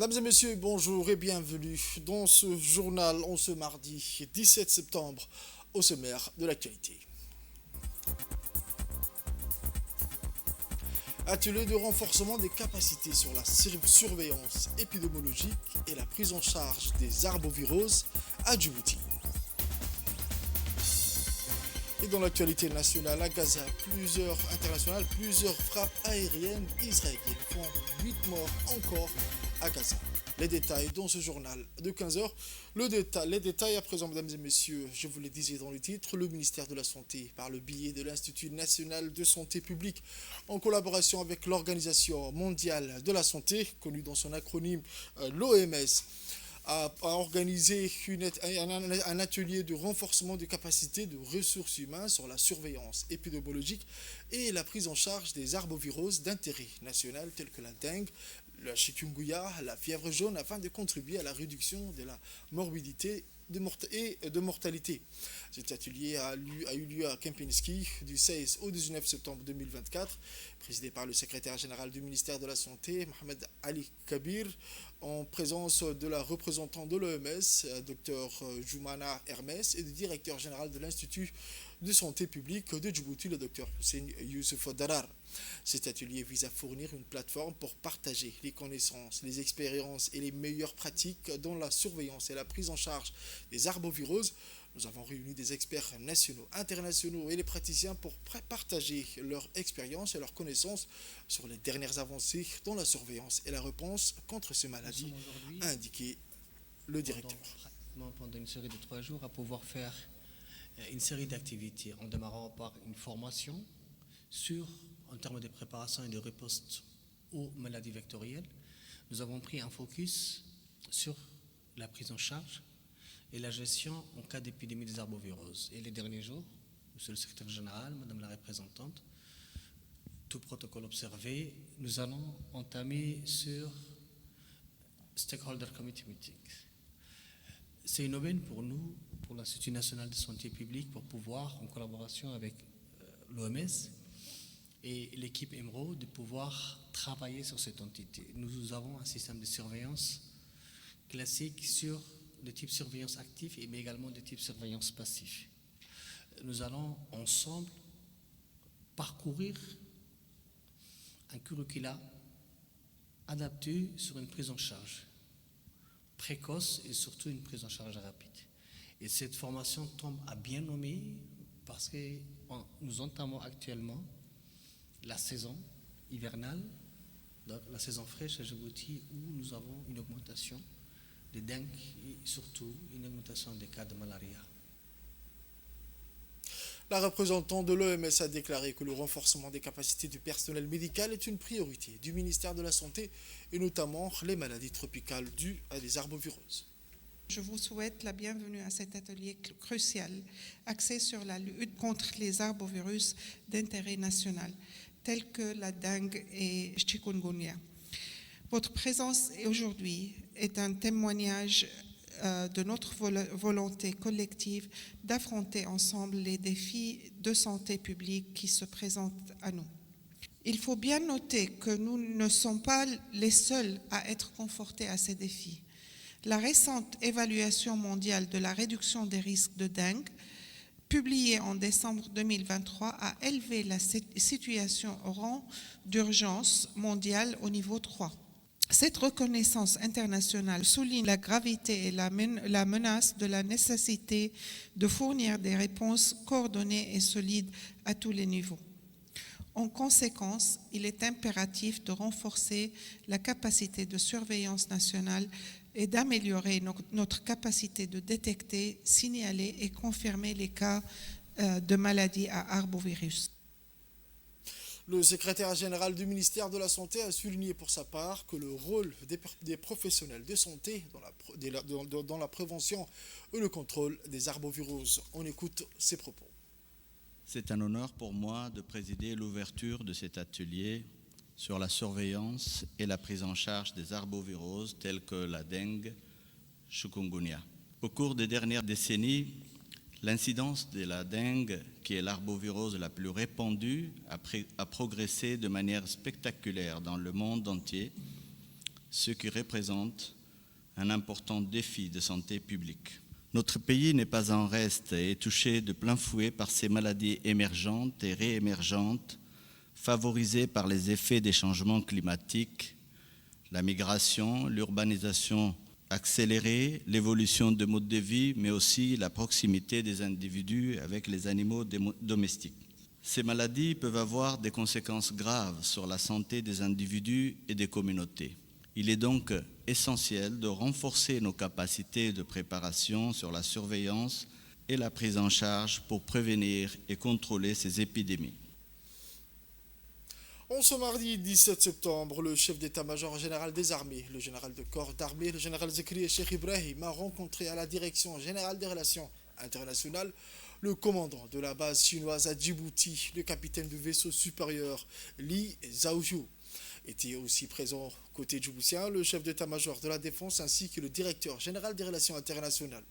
Mesdames et messieurs, bonjour et bienvenue dans ce journal en ce mardi 17 septembre au sommaire de l'actualité. Atelier de renforcement des capacités sur la surveillance épidémiologique et la prise en charge des arboviroses à Djibouti. Et dans l'actualité nationale, à Gaza, plusieurs frappes aériennes israéliennes font 8 morts encore à Gaza. Les détails dans ce journal de 15h. Les détails à présent, mesdames et messieurs, je vous le disais dans le titre, le ministère de la Santé, par le biais de l'Institut national de santé publique, en collaboration avec l'Organisation mondiale de la santé, connue dans son acronyme l'OMS, a organisé un atelier de renforcement de capacités de ressources humaines sur la surveillance épidémiologique et la prise en charge des arboviroses d'intérêt national telles que la dengue, la chikungunya, la fièvre jaune, afin de contribuer à la réduction de la morbidité et de mortalité. Cet atelier a eu lieu à Kempinski du 16 au 19 septembre 2024, présidé par le secrétaire général du ministère de la Santé, Mohamed Ali Kabir, en présence de la représentante de l'OMS, Dr Joumana Hermès, et du directeur général de l'Institut de santé publique de Djibouti, le Dr Hussein Youssouf Darar. Cet atelier vise à fournir une plateforme pour partager les connaissances, les expériences et les meilleures pratiques dans la surveillance et la prise en charge des arboviroses. Nous avons réuni des experts nationaux, internationaux et les praticiens pour partager leur expérience et leurs connaissances sur les dernières avancées dans la surveillance et la réponse contre ces maladies, a indiqué le directeur. Pendant une série de 3 jours, à pouvoir faire une série d'activités en démarrant par une formation en termes de préparation et de riposte aux maladies vectorielles. Nous avons pris un focus sur la prise en charge et la gestion en cas d'épidémie des arboviroses. Et les derniers jours, Monsieur le secrétaire général, Madame la représentante, tout protocole observé, nous allons entamer sur Stakeholder Committee Meetings. C'est une aubaine pour nous, pour l'Institut national de santé publique, pour pouvoir, en collaboration avec l'OMS et l'équipe EMRO, de pouvoir travailler sur cette entité. Nous avons un système de surveillance classique sur le type surveillance actif, mais également de type surveillance passif. Nous allons ensemble parcourir un curricula adapté sur une prise en charge précoce et surtout une prise en charge rapide. Et cette formation tombe à bien nommer parce que nous entamons actuellement la saison hivernale, donc la saison fraîche à Djibouti, où nous avons une augmentation de dengue et surtout une augmentation des cas de malaria. La représentante de l'OMS a déclaré que le renforcement des capacités du personnel médical est une priorité du ministère de la Santé et notamment les maladies tropicales dues à des arboviroses. Je vous souhaite la bienvenue à cet atelier crucial axé sur la lutte contre les arbovirus d'intérêt national, tels que la dengue et chikungunya. Votre présence aujourd'hui est un témoignage de notre volonté collective d'affronter ensemble les défis de santé publique qui se présentent à nous. Il faut bien noter que nous ne sommes pas les seuls à être confrontés à ces défis. La récente évaluation mondiale de la réduction des risques de dengue, publiée en décembre 2023, a élevé la situation au rang d'urgence mondiale au niveau 3. Cette reconnaissance internationale souligne la gravité et la menace de la nécessité de fournir des réponses coordonnées et solides à tous les niveaux. En conséquence, il est impératif de renforcer la capacité de surveillance nationale et d'améliorer notre capacité de détecter, signaler et confirmer les cas de maladies à arbovirus. Le secrétaire général du ministère de la Santé a souligné pour sa part que le rôle des professionnels de santé dans la prévention et le contrôle des arboviroses. On écoute ses propos. C'est un honneur pour moi de présider l'ouverture de cet atelier sur la surveillance et la prise en charge des arboviroses telles que la dengue, chikungunya. Au cours des dernières décennies, l'incidence de la dengue, qui est l'arbovirose la plus répandue, a progressé de manière spectaculaire dans le monde entier, ce qui représente un important défi de santé publique. Notre pays n'est pas en reste et est touché de plein fouet par ces maladies émergentes et réémergentes, favorisées par les effets des changements climatiques, la migration, l'urbanisation accélérée, l'évolution de modes de vie, mais aussi la proximité des individus avec les animaux domestiques. Ces maladies peuvent avoir des conséquences graves sur la santé des individus et des communautés. Il est donc essentiel de renforcer nos capacités de préparation sur la surveillance et la prise en charge pour prévenir et contrôler ces épidémies. En ce mardi 17 septembre, le chef d'état-major général des armées, le général de corps d'armée, le général Zekri Cheikh Ibrahim, a rencontré à la direction générale des relations internationales le commandant de la base chinoise à Djibouti, le capitaine du vaisseau supérieur Li Zhaoyu. Était aussi présent côté djiboutien le chef d'état-major de la défense ainsi que le directeur général des relations internationales.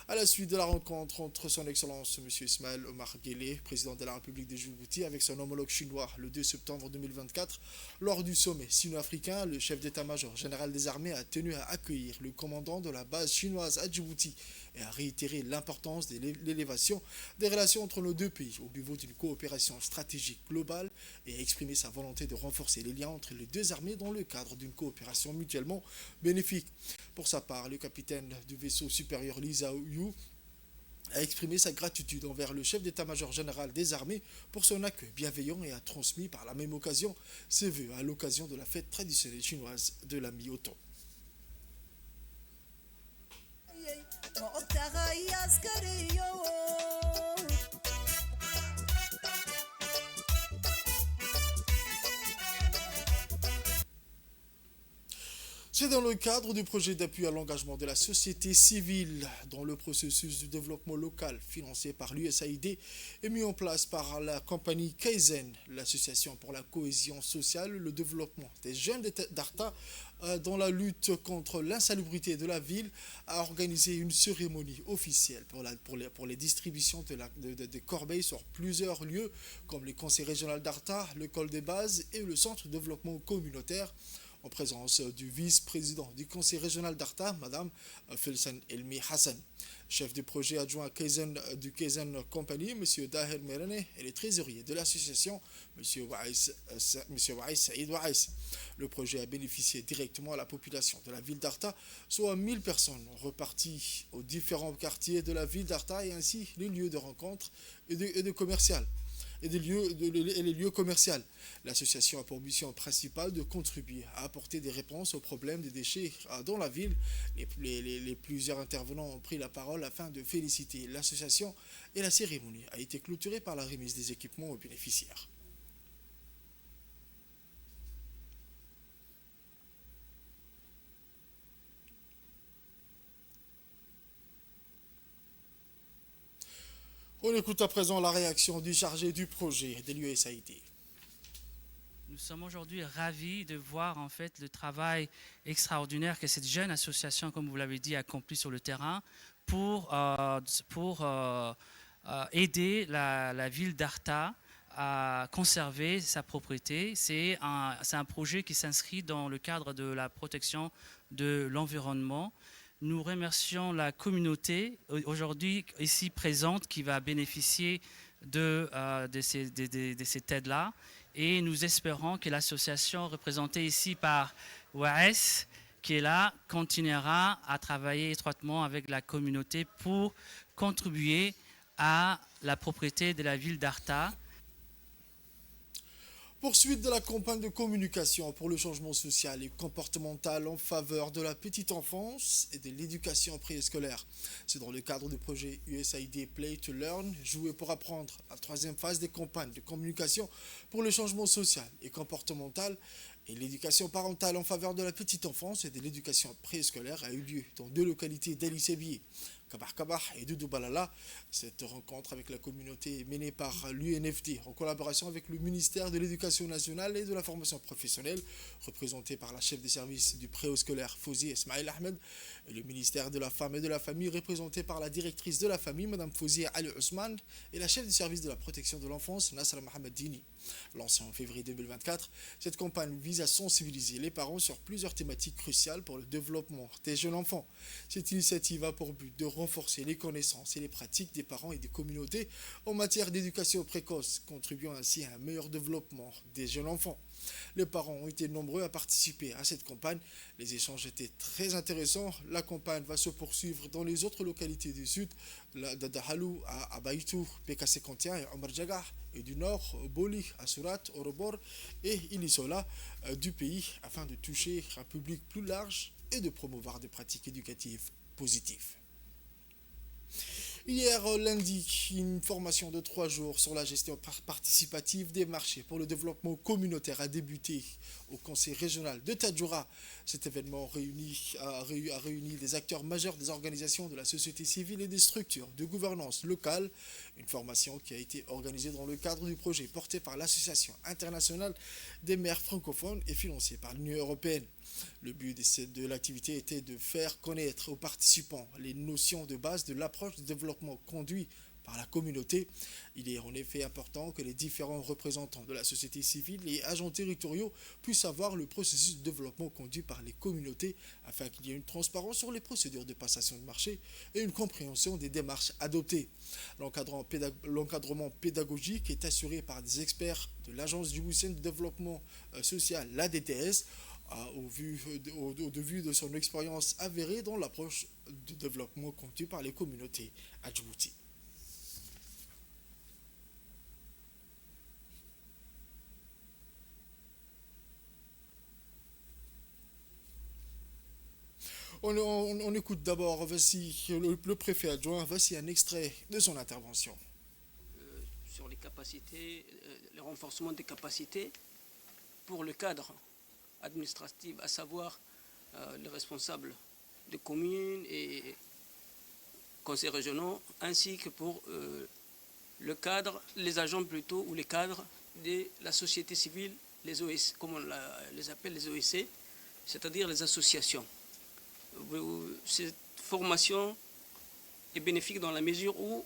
À la suite de la rencontre entre son Excellence M. Ismaël Omar Guelleh, président de la République de Djibouti, avec son homologue chinois le 2 septembre 2024, lors du sommet sino-africain, le chef d'état-major général des armées a tenu à accueillir le commandant de la base chinoise à Djibouti et a réitéré l'importance de l'élévation des relations entre nos deux pays au niveau d'une coopération stratégique globale et a exprimé sa volonté de renforcer les liens entre les deux armées dans le cadre d'une coopération mutuellement bénéfique. Pour sa part, le capitaine du vaisseau supérieur Li Zhaoyu a exprimé sa gratitude envers le chef d'état-major général des armées pour son accueil bienveillant et a transmis par la même occasion ses vœux à l'occasion de la fête traditionnelle chinoise de la mi-automne. C'est dans le cadre du projet d'appui à l'engagement de la société civile dans le processus du développement local financé par l'USAID et mis en place par la compagnie Kaizen, l'association pour la cohésion sociale, le développement des jeunes d'Arta dans la lutte contre l'insalubrité de la ville, a organisé une cérémonie officielle pour les distributions de corbeilles sur plusieurs lieux comme le conseil régional d'Arta, l'école des bases et le centre de développement communautaire, en présence du vice-président du conseil régional d'Arta, Mme Felsen Elmi Hassan. Chef du projet adjoint du Kaizen Company, M. Daher Merane, et les trésoriers de l'association, M. Waïs Saïd Waïs. Le projet a bénéficié directement à la population de la ville d'Arta, soit 1000 personnes reparties aux différents quartiers de la ville d'Arta et ainsi les lieux de rencontre et de commercial. Et les lieux commerciaux. L'association a pour mission principale de contribuer à apporter des réponses aux problèmes des déchets dans la ville. Les plusieurs intervenants ont pris la parole afin de féliciter l'association et la cérémonie a été clôturée par la remise des équipements aux bénéficiaires. On écoute à présent la réaction du chargé du projet de l'USAID. Nous sommes aujourd'hui ravis de voir en fait le travail extraordinaire que cette jeune association, comme vous l'avez dit, accomplit sur le terrain pour aider la ville d'Arta à conserver sa propriété. C'est un projet qui s'inscrit dans le cadre de la protection de l'environnement. Nous remercions la communauté aujourd'hui ici présente qui va bénéficier de cette aide-là et nous espérons que l'association représentée ici par WAS, qui est là, continuera à travailler étroitement avec la communauté pour contribuer à la propriété de la ville d'Arta. Poursuite de la campagne de communication pour le changement social et comportemental en faveur de la petite enfance et de l'éducation préscolaire. C'est dans le cadre du projet USAID Play to Learn, jouer pour apprendre, la troisième phase des campagnes de communication pour le changement social et comportemental et l'éducation parentale en faveur de la petite enfance et de l'éducation préscolaire a eu lieu dans deux localités d'Ali Sébié. Kabah Kabah et Doudou Balala. Cette rencontre avec la communauté est menée par l'UNFD en collaboration avec le ministère de l'Éducation nationale et de la formation professionnelle, représenté par la chef des services du préscolaire Fouzi Esmaïl Ahmed, et le ministère de la Femme et de la Famille, représenté par la directrice de la famille, Mme Fouzi Ali Ousmane, et la chef du service de la protection de l'enfance, Nasra Mohamed Dini. Lancée en février 2024, cette campagne vise à sensibiliser les parents sur plusieurs thématiques cruciales pour le développement des jeunes enfants. Cette initiative a pour but de renforcer les connaissances et les pratiques des parents et des communautés en matière d'éducation précoce, contribuant ainsi à un meilleur développement des jeunes enfants. Les parents ont été nombreux à participer à cette campagne. Les échanges étaient très intéressants. La campagne va se poursuivre dans les autres localités du sud, Dadahalou à Baïtou, PK51 et Omar Djagah, et du nord, Boli à Surat, Orobor et Ilisola du pays, afin de toucher un public plus large et de promouvoir des pratiques éducatives positives. Hier lundi, une formation de 3 jours sur la gestion participative des marchés pour le développement communautaire a débuté au conseil régional de Tadjoura. Cet événement a réuni des acteurs majeurs des organisations de la société civile et des structures de gouvernance locale. Une formation qui a été organisée dans le cadre du projet porté par l'Association internationale des maires francophones et financée par l'Union européenne. Le but de l'activité était de faire connaître aux participants les notions de base de l'approche de développement conduit par la communauté. Il est en effet important que les différents représentants de la société civile et agents territoriaux puissent savoir le processus de développement conduit par les communautés afin qu'il y ait une transparence sur les procédures de passation de marché et une compréhension des démarches adoptées. L'encadrement pédagogique est assuré par des experts de l'Agence djiboutienne de développement social, l'ADTS, au vu de son expérience avérée dans l'approche de développement conduit par les communautés à Djibouti. On écoute d'abord le préfet adjoint, voici un extrait de son intervention. Sur les capacités, le renforcement des capacités pour le cadre administratif, à savoir les responsables de communes et conseils régionaux, ainsi que pour le cadre, les agents plutôt, ou les cadres de la société civile, les OSC, comme on les appelle les OSC, c'est-à-dire les associations. Cette formation est bénéfique dans la mesure où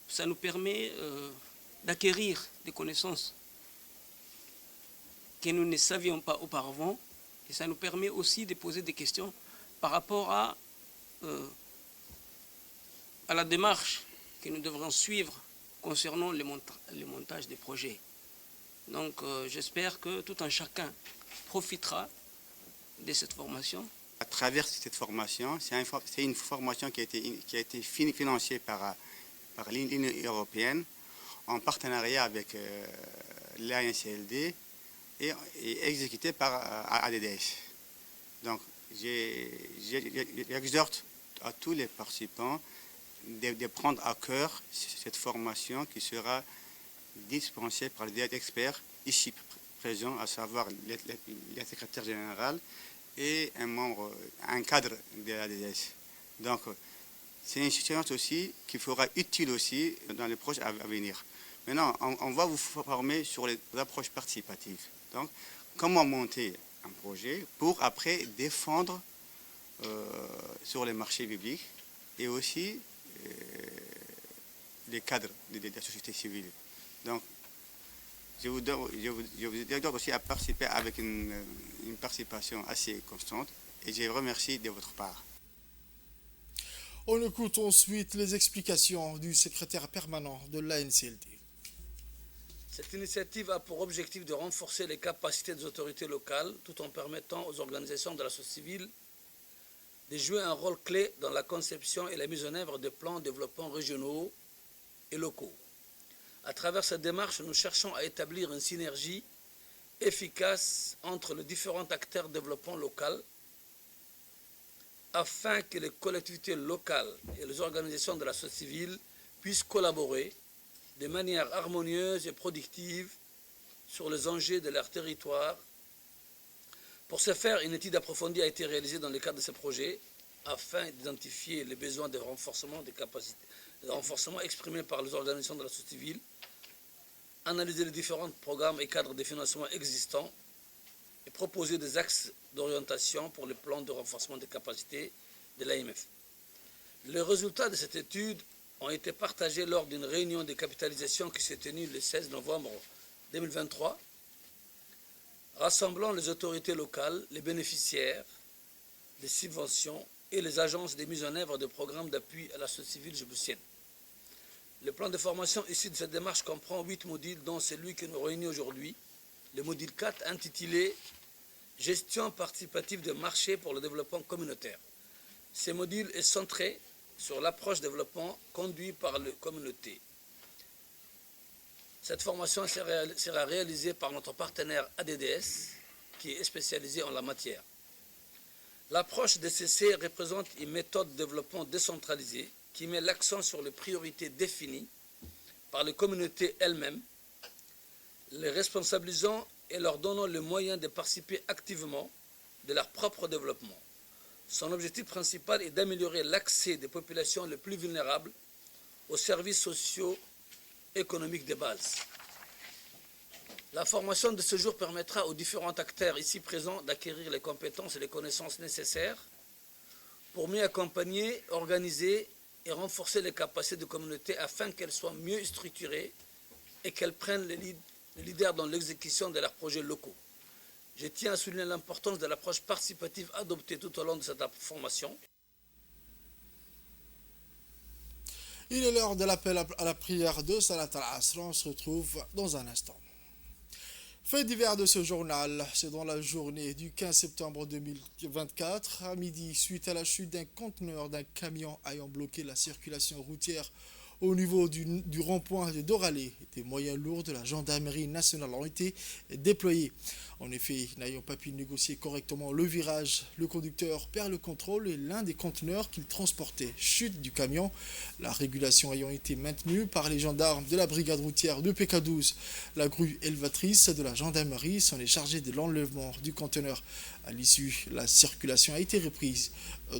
ça nous permet d'acquérir des connaissances que nous ne savions pas auparavant, et ça nous permet aussi de poser des questions par rapport à la démarche que nous devrons suivre concernant le montage des projets. Donc j'espère que tout un chacun profitera de cette formation. À travers cette formation, c'est une formation qui a été financée par l'Union européenne en partenariat avec l'ANCLD et exécutée par ADDS. Donc j'exhorte à tous les participants de prendre à cœur cette formation qui sera dispensée par les experts ici présents, à savoir le secrétaire général et un cadre de l'ADS. Donc, c'est une séance aussi qui fera utile aussi dans les projets à venir. Maintenant, on va vous former sur les approches participatives. Donc, comment monter un projet pour après défendre sur les marchés publics et aussi les cadres de la société civile. Donc, je vous exhorte aussi à participer avec une participation assez constante et je vous remercie de votre part. On écoute ensuite les explications du secrétaire permanent de l'ANCLD. Cette initiative a pour objectif de renforcer les capacités des autorités locales tout en permettant aux organisations de la société civile de jouer un rôle clé dans la conception et la mise en œuvre de plans de développement régionaux et locaux. À travers cette démarche, nous cherchons à établir une synergie efficace entre les différents acteurs de développement local afin que les collectivités locales et les organisations de la société civile puissent collaborer de manière harmonieuse et productive sur les enjeux de leur territoire. Pour ce faire, une étude approfondie a été réalisée dans le cadre de ce projet afin d'identifier les besoins de renforcement des capacités, de renforcement exprimés par les organisations de la société civile, analyser les différents programmes et cadres de financement existants et proposer des axes d'orientation pour les plans de renforcement des capacités de l'AMF. Les résultats de cette étude ont été partagés lors d'une réunion de capitalisation qui s'est tenue le 16 novembre 2023, rassemblant les autorités locales, les bénéficiaires des subventions et les agences de mise en œuvre de programmes d'appui à la société civile djiboutienne. Le plan de formation issu de cette démarche comprend 8 modules, dont celui qui nous réunit aujourd'hui, le module 4 intitulé « Gestion participative des marchés pour le développement communautaire ». Ce module est centré sur l'approche développement conduite par les communautés. Cette formation sera réalisée par notre partenaire ADDS, qui est spécialisé en la matière. L'approche DCC représente une méthode de développement décentralisée qui met l'accent sur les priorités définies par les communautés elles-mêmes, les responsabilisant et leur donnant les moyens de participer activement de leur propre développement. Son objectif principal est d'améliorer l'accès des populations les plus vulnérables aux services sociaux économiques de base. La formation de ce jour permettra aux différents acteurs ici présents d'acquérir les compétences et les connaissances nécessaires pour mieux accompagner, organiser et renforcer les capacités de communauté afin qu'elles soient mieux structurées et qu'elles prennent le leader dans l'exécution de leurs projets locaux. Je tiens à souligner l'importance de l'approche participative adoptée tout au long de cette formation. Il est l'heure de l'appel à la prière de Salat al-Asr. On se retrouve dans un instant. Fait divers de ce journal, c'est dans la journée du 15 septembre 2024, à midi, suite à la chute d'un conteneur d'un camion ayant bloqué la circulation routière au niveau du rond-point de Doralé. Des moyens lourds de la gendarmerie nationale ont été déployés. En effet, n'ayant pas pu négocier correctement le virage, le conducteur perd le contrôle et l'un des conteneurs qu'il transportait chute du camion. La régulation ayant été maintenue par les gendarmes de la brigade routière de PK12, la grue élevatrice de la gendarmerie s'en est chargée de l'enlèvement du conteneur. À l'issue, la circulation a été reprise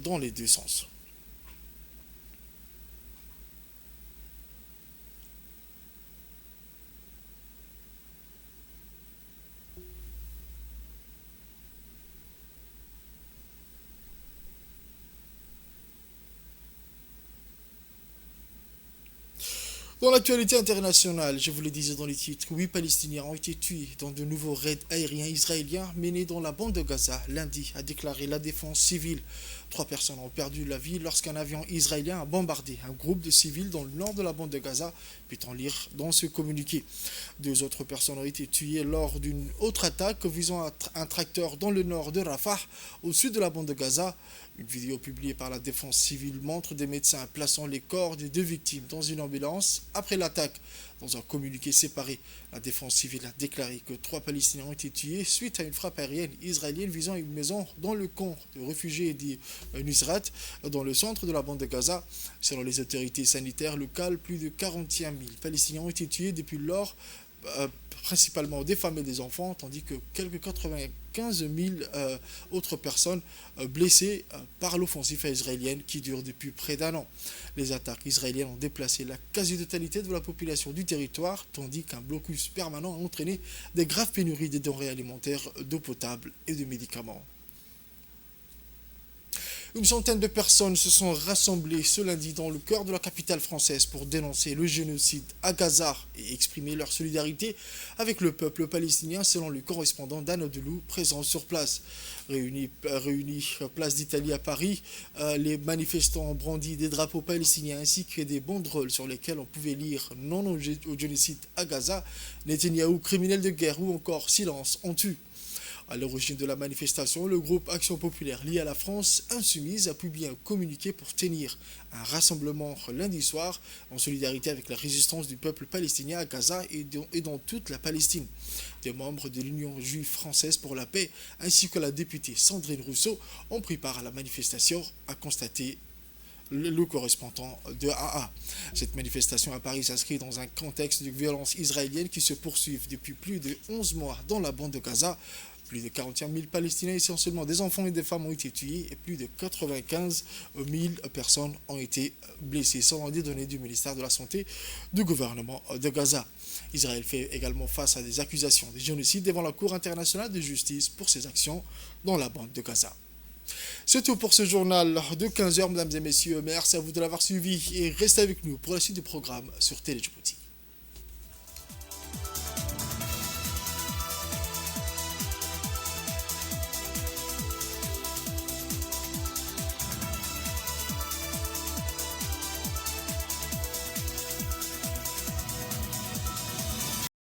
dans les deux sens. Dans l'actualité internationale, je vous le disais dans les titres, 8 Palestiniens ont été tués dans de nouveaux raids aériens israéliens menés dans la bande de Gaza. Lundi, a déclaré la défense civile. 3 personnes ont perdu la vie lorsqu'un avion israélien a bombardé un groupe de civils dans le nord de la bande de Gaza, peut-on lire dans ce communiqué. 2 autres personnes ont été tuées lors d'une autre attaque visant un tracteur dans le nord de Rafah, au sud de la bande de Gaza. Une vidéo publiée par la défense civile montre des médecins plaçant les corps des 2 victimes dans une ambulance après l'attaque. Dans un communiqué séparé, la défense civile a déclaré que 3 Palestiniens ont été tués suite à une frappe aérienne israélienne visant une maison dans le camp de réfugiés de Nusrat, dans le centre de la bande de Gaza. Selon les autorités sanitaires locales, plus de 41 000 Palestiniens ont été tués depuis lors, principalement des femmes et des enfants, tandis que quelques 95 000 autres personnes blessées par l'offensive israélienne qui dure depuis près d'1 an. Les attaques israéliennes ont déplacé la quasi-totalité de la population du territoire, tandis qu'un blocus permanent a entraîné des graves pénuries de denrées alimentaires, d'eau potable et de médicaments. Une centaine de personnes se sont rassemblées ce lundi dans le cœur de la capitale française pour dénoncer le génocide à Gaza et exprimer leur solidarité avec le peuple palestinien, selon le correspondant d'Anadolu présent sur place. Réunis place d'Italie à Paris, les manifestants ont brandi des drapeaux palestiniens ainsi que des banderoles sur lesquelles on pouvait lire « Non au génocide à Gaza »,« Netanyahou, criminel de guerre » ou encore « Silence, on tue ». À l'origine de la manifestation, le groupe Action Populaire lié à la France Insoumise a publié un communiqué pour tenir un rassemblement lundi soir en solidarité avec la résistance du peuple palestinien à Gaza et dans toute la Palestine. Des membres de l'Union juive française pour la paix ainsi que la députée Sandrine Rousseau ont pris part à la manifestation, a constaté le correspondant de AA. Cette manifestation à Paris s'inscrit dans un contexte de violence israélienne qui se poursuivent depuis plus de 11 mois dans la bande de Gaza. Plus de 41 000 Palestiniens, essentiellement des enfants et des femmes, ont été tués et plus de 95 000 personnes ont été blessées, selon des données du ministère de la Santé du gouvernement de Gaza. Israël fait également face à des accusations de génocide devant la Cour internationale de justice pour ses actions dans la bande de Gaza. C'est tout pour ce journal de 15h, mesdames et messieurs. Merci à vous de l'avoir suivi et restez avec nous pour la suite du programme sur Télé Djibouti.